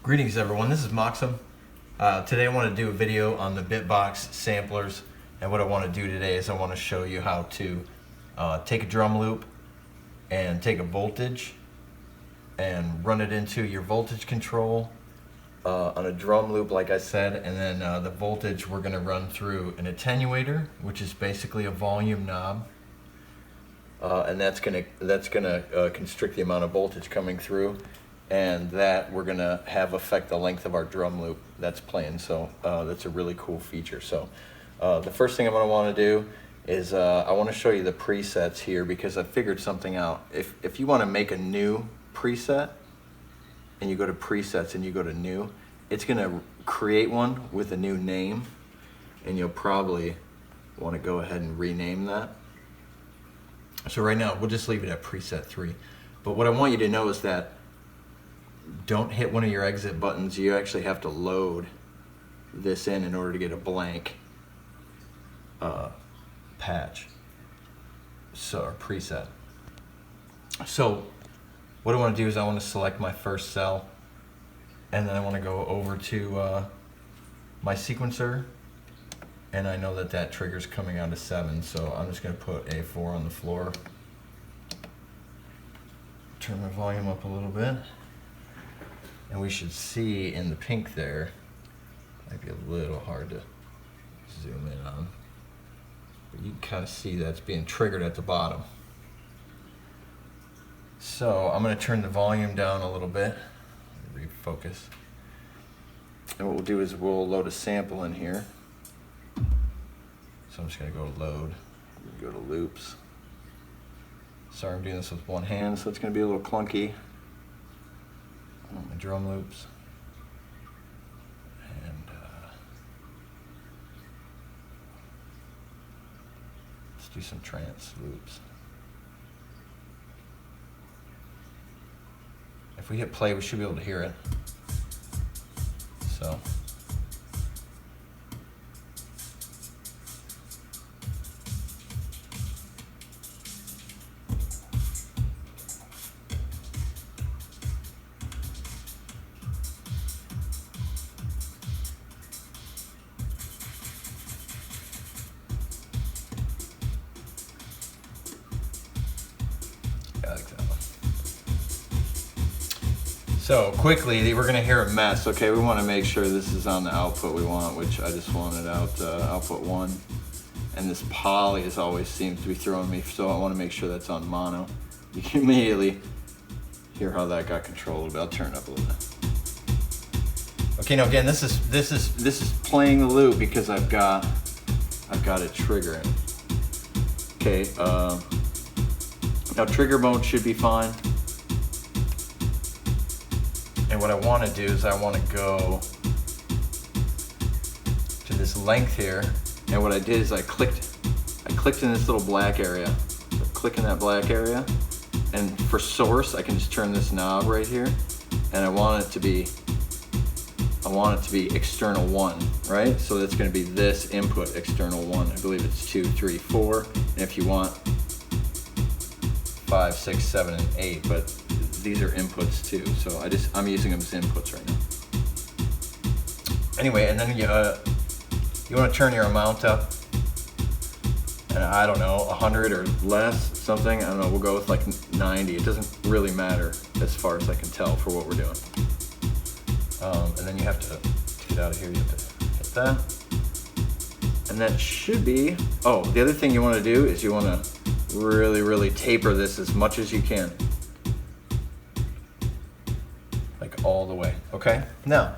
Greetings everyone, this is MoXoM. Today I want to do a video on the BitBox samplers, and what I want to do today is I want to show you how to take a drum loop and take a voltage and run it into your voltage control on a drum loop like I said, and then the voltage we're going to run through an attenuator, which is basically a volume knob, and that's going to constrict the amount of voltage coming through, and that we're gonna have affect the length of our drum loop that's playing. So that's a really cool feature. So the first thing I'm gonna wanna do is I wanna show you the presets here, because I figured something out. If you wanna make a new preset and you go to presets and you go to new, it's gonna create one with a new name, and you'll probably wanna go ahead and rename that. So right now, we'll just leave it at preset 3. But what I want you to know is that don't hit one of your exit buttons. You actually have to load this in order to get a blank patch, or preset. So what I want to do is I want to select my first cell, and then I want to go over to my sequencer, and I know that that trigger's coming out of 7, so I'm just going to put A4 on the floor. Turn my volume up a little bit. And we should see in the pink there, might be a little hard to zoom in on, but you can kind of see that's being triggered at the bottom. So I'm going to turn the volume down a little bit, refocus. And what we'll do is we'll load a sample in here. So I'm just going to go to load, go to loops. Sorry, I'm doing this with one hand, so it's going to be a little clunky. My drum loops, and let's do some trance loops. If we hit play, we should be able to hear it. So So quickly, we're going to hear a mess. Okay, we want to make sure this is on the output we want, which I just wanted out output 1. And this poly is always seems to be throwing me, so I want to make sure that's on mono. You can immediately hear how that got controlled. I'll turn it up a little bit. Okay, now again, this is playing the loop because I've got it triggering. Okay, now trigger mode should be fine. And what I want to do is I want to go to this length here, and what I did is I clicked in this little black area. So click in that black area, and for source I can just turn this knob right here, and I want it to be external 1, right? So that's going to be this input external 1. I believe it's 2, 3, 4, and if you want 5, 6, 7, and 8, but these are inputs too, so I'm using them as inputs right now. Anyway, and then you want to turn your amount up, and I don't know, 100 or less, something. I don't know. We'll go with like 90. It doesn't really matter as far as I can tell for what we're doing. And then you have to get out of here. You have to hit that, and that should be. Oh, the other thing you want to do is you want to really taper this as much as you can. All the way. Okay, now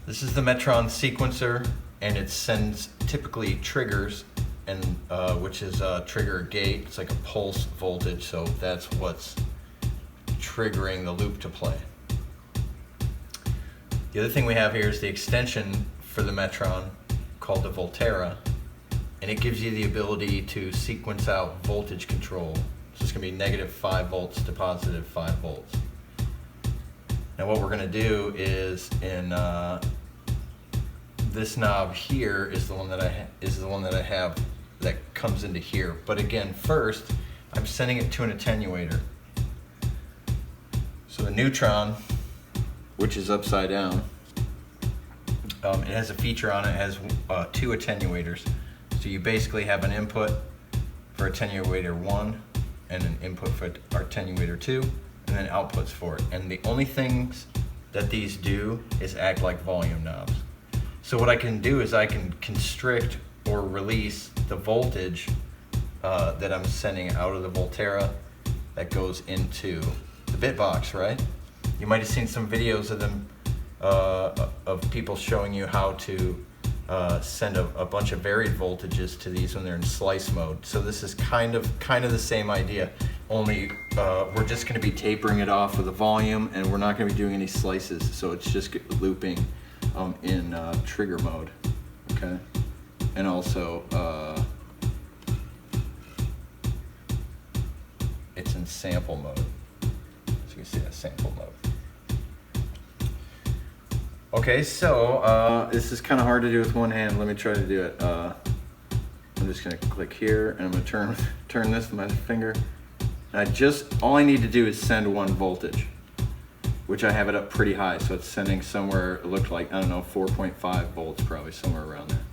this is the Metron sequencer, and it sends typically triggers, and which is a trigger gate. It's like a pulse voltage, so that's what's triggering the loop to play. The other thing we have here is the extension for the Metron called the Volterra, and it gives you the ability to sequence out voltage control. So it's going to be -5 volts to +5 volts. Now what we're going to do is in this knob here is the one that I have that comes into here. But again, first I'm sending it to an attenuator. the neutron, which is upside down, it has a feature on it. It has 2 attenuators. So you basically have an input for attenuator 1 and an input for attenuator 2, and then outputs for it. And the only things that these do is act like volume knobs. So what I can do is I can constrict or release the voltage that I'm sending out of the Volterra that goes into the BitBox, right? You might have seen some videos of them, of people showing you how to send a bunch of varied voltages to these when they're in slice mode. So this is kind of the same idea, only we're just going to be tapering it off with the volume, and we're not going to be doing any slices. So it's just looping in trigger mode, okay? And also it's in sample mode. So you can see that sample mode. Okay, so this is kind of hard to do with one hand. Let me try to do it. I'm just gonna click here, and I'm gonna turn this with my finger. And all I need to do is send 1 voltage, which I have it up pretty high, so it's sending somewhere, it looked like, I don't know, 4.5 volts, probably somewhere around there.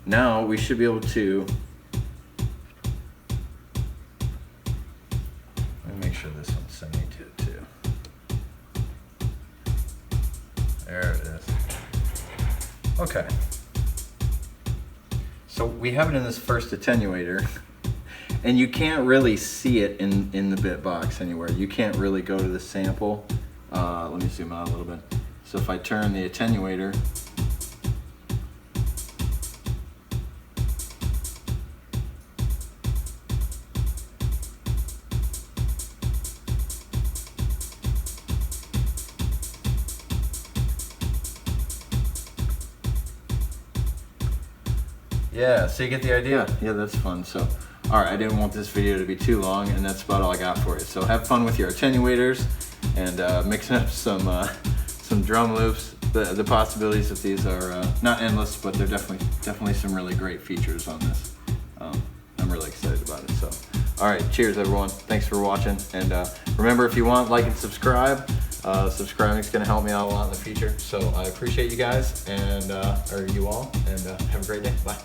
Now we should be able to, let me make sure this one's sending to it too. There it is. Okay. So we have it in this first attenuator, and you can't really see it in the BitBox anywhere. You can't really go to the sample. Let me zoom out a little bit. So if I turn the attenuator, yeah, so you get the idea. Yeah, that's fun. So, all right, I didn't want this video to be too long, and that's about all I got for you. So have fun with your attenuators and mixing up some drum loops. The possibilities of these are not endless, but they're definitely some really great features on this. I'm really excited about it. So, all right, cheers everyone. Thanks for watching, and remember, if you want, like and subscribe. Subscribing is going to help me out a lot in the future. So I appreciate you guys, and or you all, and have a great day. Bye.